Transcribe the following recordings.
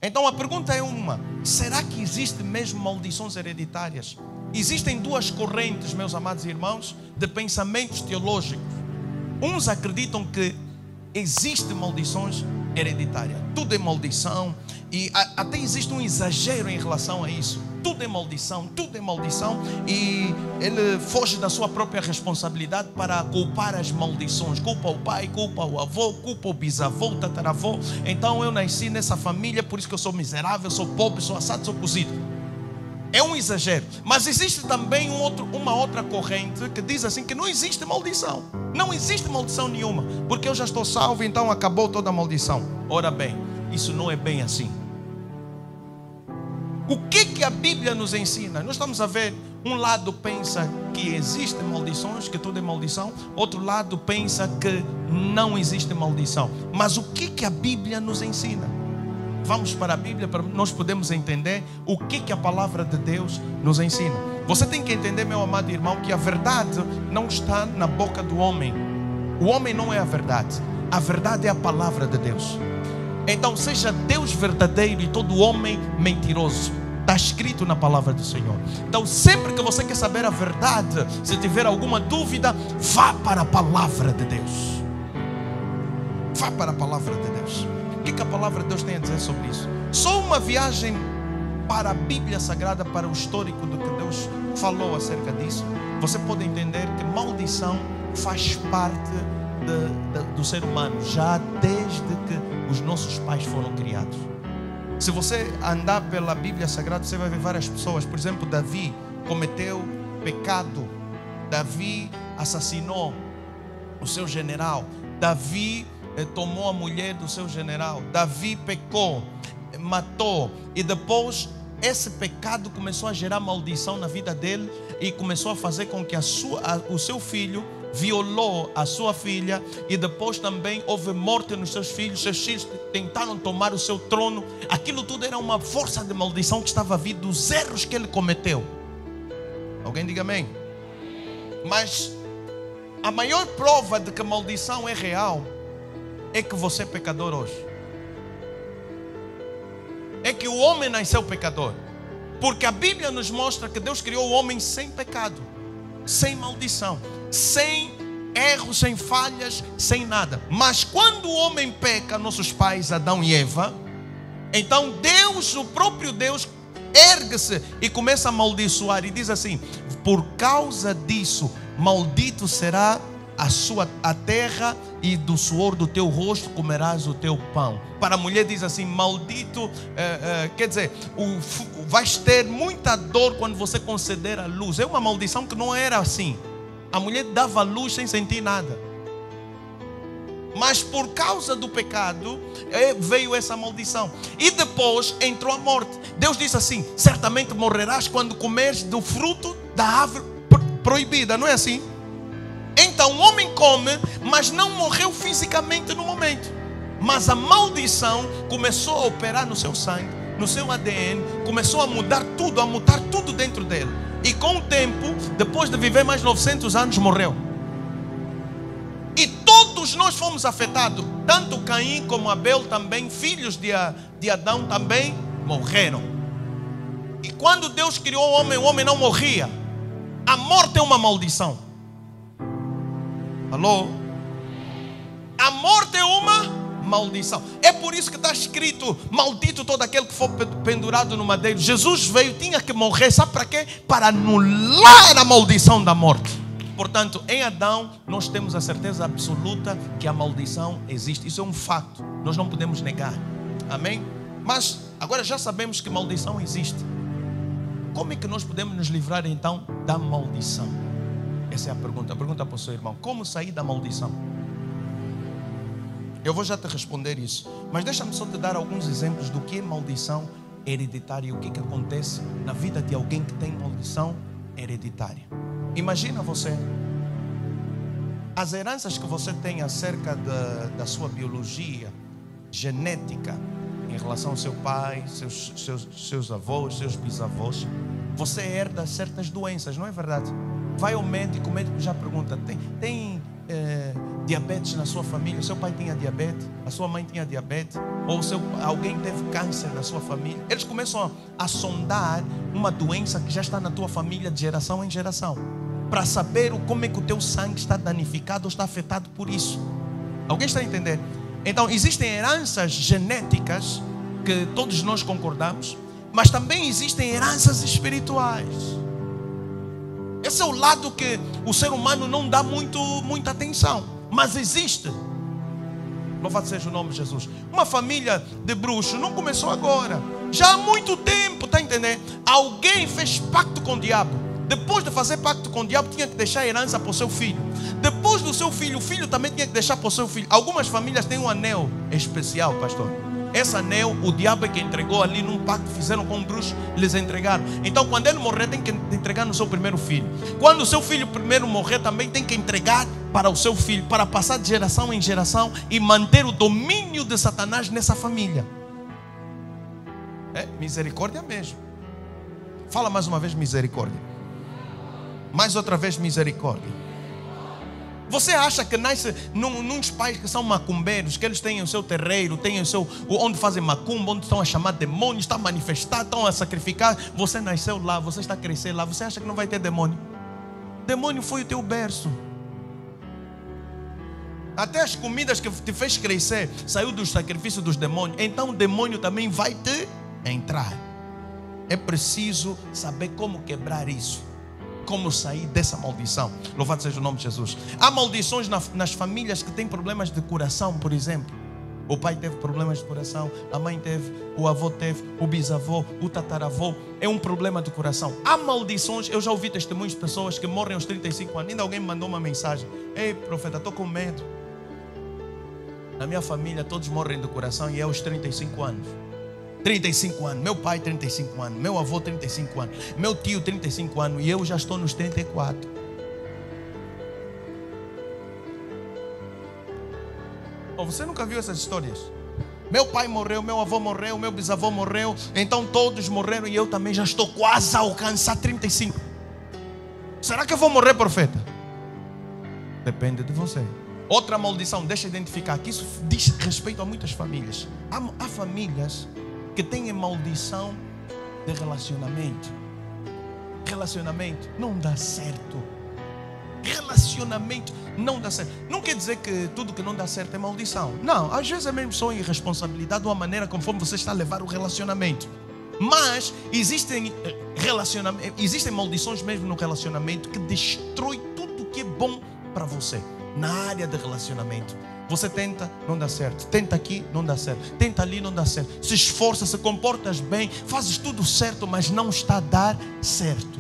Então a pergunta é uma: será que existem mesmo maldições hereditárias? Existem duas correntes, meus amados irmãos, de pensamentos teológicos. Uns acreditam que existem maldições hereditárias. Tudo é maldição. E até existe um exagero em relação a isso. Tudo é maldição, tudo é maldição. E ele foge da sua própria responsabilidade para culpar as maldições. Culpa o pai, culpa o avô, culpa o bisavô, o tataravô. Então eu nasci nessa família, por isso que eu sou miserável, sou pobre, sou assado, sou cozido. É um exagero. Mas existe também uma outra corrente que diz assim, que não existe maldição. Não existe maldição nenhuma, porque eu já estou salvo, então acabou toda a maldição. Ora bem, isso não é bem assim. O que a Bíblia nos ensina? Nós estamos a ver, um lado pensa que existem maldições, que tudo é maldição. Outro lado pensa que não existe maldição. Mas o que a Bíblia nos ensina? Vamos para a Bíblia para nós podermos entender o que a palavra de Deus nos ensina. Você tem que entender, meu amado irmão, que a verdade não está na boca do homem. O homem não é a verdade. A verdade é a palavra de Deus. Então seja Deus verdadeiro e todo homem mentiroso. Está escrito na palavra do Senhor. Então sempre que você quer saber a verdade, se tiver alguma dúvida, vá para a palavra de Deus. Vá para a palavra de Deus. O que a palavra de Deus tem a dizer sobre isso? Só uma viagem para a Bíblia Sagrada, para o histórico do que Deus falou acerca disso, você pode entender que maldição faz parte do ser humano, já desde que os nossos pais foram criados. Se você andar pela Bíblia Sagrada, você vai ver várias pessoas. Por exemplo, Davi cometeu pecado. Davi assassinou o seu general. Davi tomou a mulher do seu general. Davi pecou, matou. E depois esse pecado começou a gerar maldição na vida dele e começou a fazer com que o seu filho violou a sua filha, e depois também houve morte nos seus filhos tentaram tomar o seu trono. Aquilo tudo era uma força de maldição que estava vindo dos erros que ele cometeu. Alguém diga amém? Mas a maior prova de que a maldição é real é que você é pecador hoje. É que o homem nasceu pecador. Porque a Bíblia nos mostra que Deus criou o homem sem pecado, sem maldição, sem erros, sem falhas, sem nada. Mas quando o homem peca, nossos pais Adão e Eva, então Deus, o próprio Deus, ergue-se e começa a amaldiçoar e diz assim: por causa disso, maldito será a terra, e do suor do teu rosto comerás o teu pão. Para a mulher diz assim: maldito, quer dizer, vais ter muita dor quando você conceder a luz. É uma maldição que não era assim. A mulher dava luz sem sentir nada. Mas por causa do pecado veio essa maldição. E depois entrou a morte. Deus disse assim: certamente morrerás quando comeres do fruto da árvore proibida. Não é assim? Então o homem come, mas não morreu fisicamente no momento. Mas a maldição começou a operar no seu sangue, no seu ADN, começou a mudar tudo, a mutar tudo dentro dele. E com o tempo, depois de viver mais 900 anos, morreu. E todos nós fomos afetados. Tanto Caim como Abel também, filhos de Adão, também morreram. E quando Deus criou o homem não morria. A morte é uma maldição. Alô? A morte é uma maldição. É por isso que está escrito: maldito todo aquele que for pendurado no madeiro. Jesus veio, tinha que morrer. Sabe para quê? Para anular a maldição da morte. Portanto, em Adão nós temos a certeza absoluta que a maldição existe. Isso é um fato, nós não podemos negar. Amém? Mas agora já sabemos que maldição existe. Como é que nós podemos nos livrar então da maldição? Essa é a pergunta. Pergunta para o seu irmão: como sair da maldição? Eu vou já te responder isso, mas deixa-me só te dar alguns exemplos do que é maldição hereditária. O que acontece na vida de alguém que tem maldição hereditária. Imagina você, as heranças que você tem acerca da sua biologia, genética, em relação ao seu pai, seus avós, seus bisavós. Você herda certas doenças, não é verdade? Vai ao médico, o médico já pergunta: tem diabetes na sua família, o seu pai tinha diabetes, a sua mãe tinha diabetes, ou alguém teve câncer na sua família. Eles começam a sondar uma doença que já está na tua família de geração em geração, para saber como é que o teu sangue está danificado ou está afetado por isso. Alguém está a entender? Então existem heranças genéticas que todos nós concordamos, mas também existem heranças espirituais. Esse é o lado que o ser humano não dá muita atenção, mas existe. Louvado seja o nome de Jesus. Uma família de bruxos não começou agora, já há muito tempo, está entendendo? Alguém fez pacto com o diabo. Depois de fazer pacto com o diabo, tinha que deixar herança para o seu filho. Depois do seu filho, o filho também tinha que deixar para o seu filho. Algumas famílias têm um anel especial, pastor. Esse anel, o diabo é que entregou ali num pacto, fizeram com um bruxo, eles entregaram. Então quando ele morrer, tem que entregar no seu primeiro filho. Quando o seu filho primeiro morrer, também tem que entregar para o seu filho, para passar de geração em geração e manter o domínio de Satanás nessa família. É misericórdia mesmo. Fala mais uma vez misericórdia. Mais outra vez misericórdia. Você acha que nasce nos pais que são macumbeiros, que eles têm o seu terreiro, têm o seu, onde fazem macumba, onde estão a chamar demônios, estão a manifestar, estão a sacrificar? Você nasceu lá, você está a crescer lá, você acha que não vai ter demônio? Demônio foi o teu berço. Até as comidas que te fez crescer saiu do sacrifício dos demônios. Então o demônio também vai te entrar. É preciso saber como quebrar isso, como sair dessa maldição. Louvado seja o nome de Jesus. Há maldições nas famílias que têm problemas de coração, por exemplo. O pai teve problemas de coração, a mãe teve, o avô teve, o bisavô, o tataravô. É um problema de coração. Há maldições. Eu já ouvi testemunhos de pessoas que morrem aos 35 anos. Ainda alguém me mandou uma mensagem: ei, profeta, estou com medo. Na minha família todos morrem de coração e é aos 35 anos. 35 anos, meu pai 35 anos, meu avô 35 anos, meu tio 35 anos e eu já estou nos 34. Oh, você nunca viu essas histórias? Meu pai morreu, meu avô morreu, meu bisavô morreu, então todos morreram e eu também já estou quase a alcançar 35. Será que eu vou morrer, profeta? Depende de você. Outra maldição, deixa eu identificar que isso diz respeito a muitas famílias. Há famílias que têm maldição de relacionamento. Relacionamento não dá certo. Relacionamento não dá certo. Não quer dizer que tudo que não dá certo é maldição. Não, às vezes é mesmo só irresponsabilidade ou a maneira conforme você está a levar o relacionamento. Mas existem maldições mesmo no relacionamento que destrói tudo que é bom para você. Na área de relacionamento, você tenta, não dá certo. Tenta aqui, não dá certo. Tenta ali, não dá certo. Se esforça, se comportas bem, fazes tudo certo, mas não está a dar certo.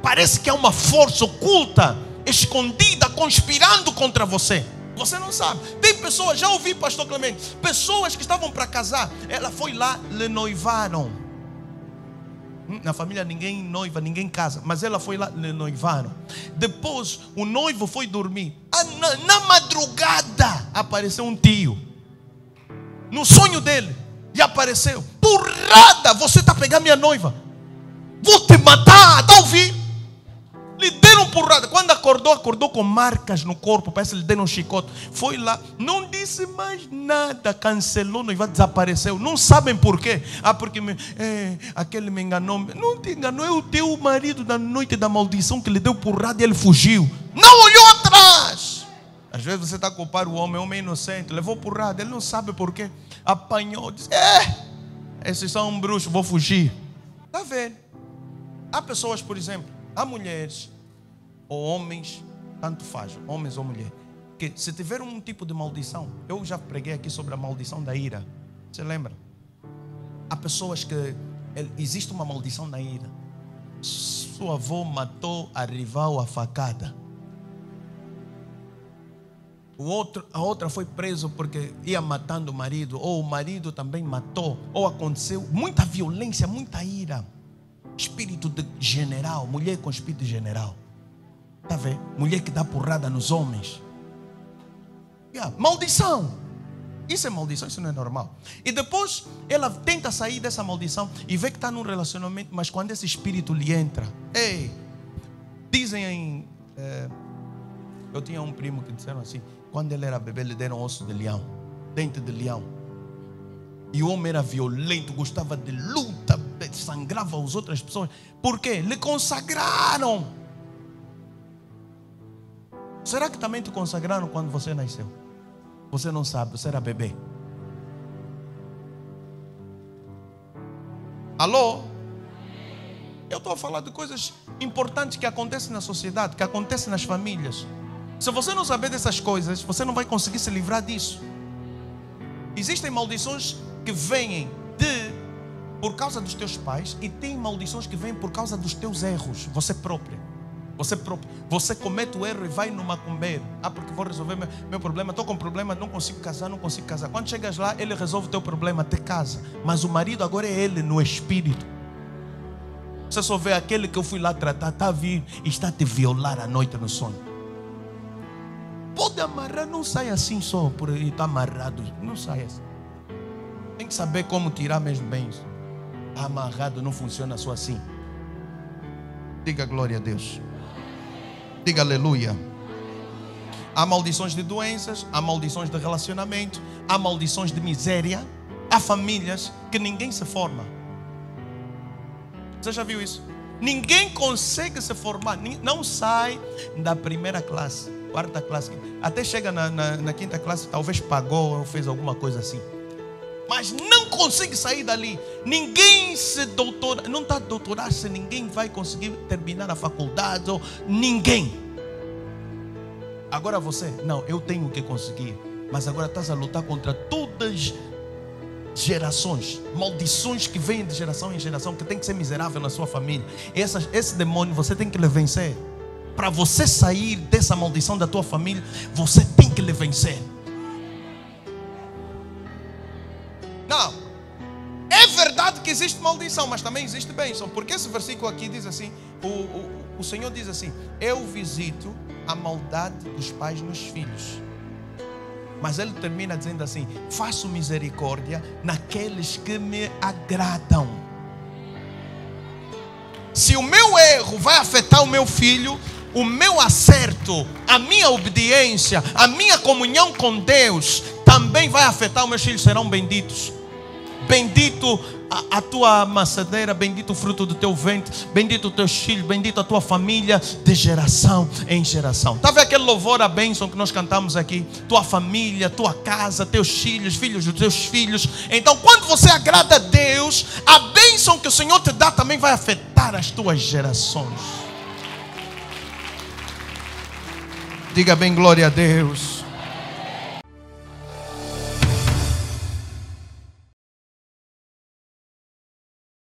Parece que há uma força oculta, escondida, conspirando contra você. Você não sabe. Tem pessoas, já ouvi, pastor Clemente, pessoas que estavam para casar, ela foi lá, lhe noivaram. Na família ninguém noiva, ninguém casa, mas ela foi lá, lhe noivaram. Depois o noivo foi dormir. Na madrugada apareceu um tio no sonho dele e apareceu: porrada, você está pegando minha noiva, vou te matar, está a ouvir? Lhe deram porrada. Quando acordou com marcas no corpo, parece que lhe deram um chicote. Foi lá, não disse mais nada, cancelou, noivado, desapareceu. Não sabem porquê. Porque aquele me enganou. Não te enganou, é o teu marido da noite da maldição que lhe deu porrada e ele fugiu. Não olhou atrás. Às vezes você está a culpar o homem é inocente, levou porrada, ele não sabe porquê. Apanhou, disse: esses são um bruxo, vou fugir. Está vendo? Há pessoas, por exemplo, há mulheres ou homens, tanto faz, homens ou mulheres, que se tiver um tipo de maldição, eu já preguei aqui sobre a maldição da ira. Você lembra? Há pessoas que existe uma maldição da ira. Sua avó matou a rival a facada. A outra foi preso porque ia matando o marido, ou o marido também matou, ou aconteceu muita violência, muita ira. Espírito de general, mulher com espírito de general. Está vendo? Mulher que dá porrada nos homens. Maldição. Isso é maldição, isso não é normal. E depois ela tenta sair dessa maldição e vê que está num relacionamento, mas quando esse espírito lhe entra, dizem em Eu tinha um primo que disseram assim, quando ele era bebê, lhe deram osso de leão, dente de leão. E o homem era violento, gostava de luta, sangrava as outras pessoas. Por quê? Lhe consagraram. Será que também te consagraram quando você nasceu? Você não sabe, você era bebê. Alô? Eu estou a falar de coisas importantes que acontecem na sociedade, que acontecem nas famílias. Se você não saber dessas coisas, você não vai conseguir se livrar disso. Existem maldições que vêm por causa dos teus pais, e tem maldições que vêm por causa dos teus erros, você próprio. Você comete o erro e vai no macumbeiro. Porque vou resolver meu problema. Estou com problema, não consigo casar. Quando chegas lá, ele resolve o teu problema, te casa. Mas o marido agora é ele no espírito. Você só vê aquele que eu fui lá tratar, está a vir e está a te violar à noite no sonho. Pode amarrar, não sai assim só por aí, está amarrado. Não sai assim. Tem que saber como tirar mesmo bem isso. Amarrado não funciona só assim. Diga glória a Deus. Diga aleluia. Há maldições de doenças, há maldições de relacionamento, há maldições de miséria. Há famílias que ninguém se forma. Você já viu isso? Ninguém consegue se formar. Não sai da primeira classe, quarta classe. Até chega na quinta classe, talvez pagou ou fez alguma coisa assim. Mas não consegue sair dali. Ninguém se doutora. Não está a doutorar-se. Ninguém vai conseguir terminar a faculdade. Ou ninguém. Agora você, não, eu tenho que conseguir. Mas agora estás a lutar contra todas gerações, maldições que vêm de geração em geração, que tem que ser miserável na sua família. Esse demônio você tem que lhe vencer. Para você sair dessa maldição da tua família, você tem que lhe vencer. Não, é verdade que existe maldição, mas também existe bênção. Porque esse versículo aqui diz assim, o Senhor diz assim: eu visito a maldade dos pais nos filhos. Mas ele termina dizendo assim: faço misericórdia naqueles que me agradam. Se o meu erro vai afetar o meu filho, o meu acerto, a minha obediência, a minha comunhão com Deus também vai afetar os meus filhos, serão benditos. Bendito a tua maçadeira, bendito o fruto do teu ventre, bendito os teus filhos, bendito a tua família, de geração em geração. Está vendo aquele louvor à bênção que nós cantamos aqui? Tua família, tua casa, teus filhos, filhos dos teus filhos. Então quando você agrada a Deus, a bênção que o Senhor te dá também vai afetar as tuas gerações. Diga bem glória a Deus.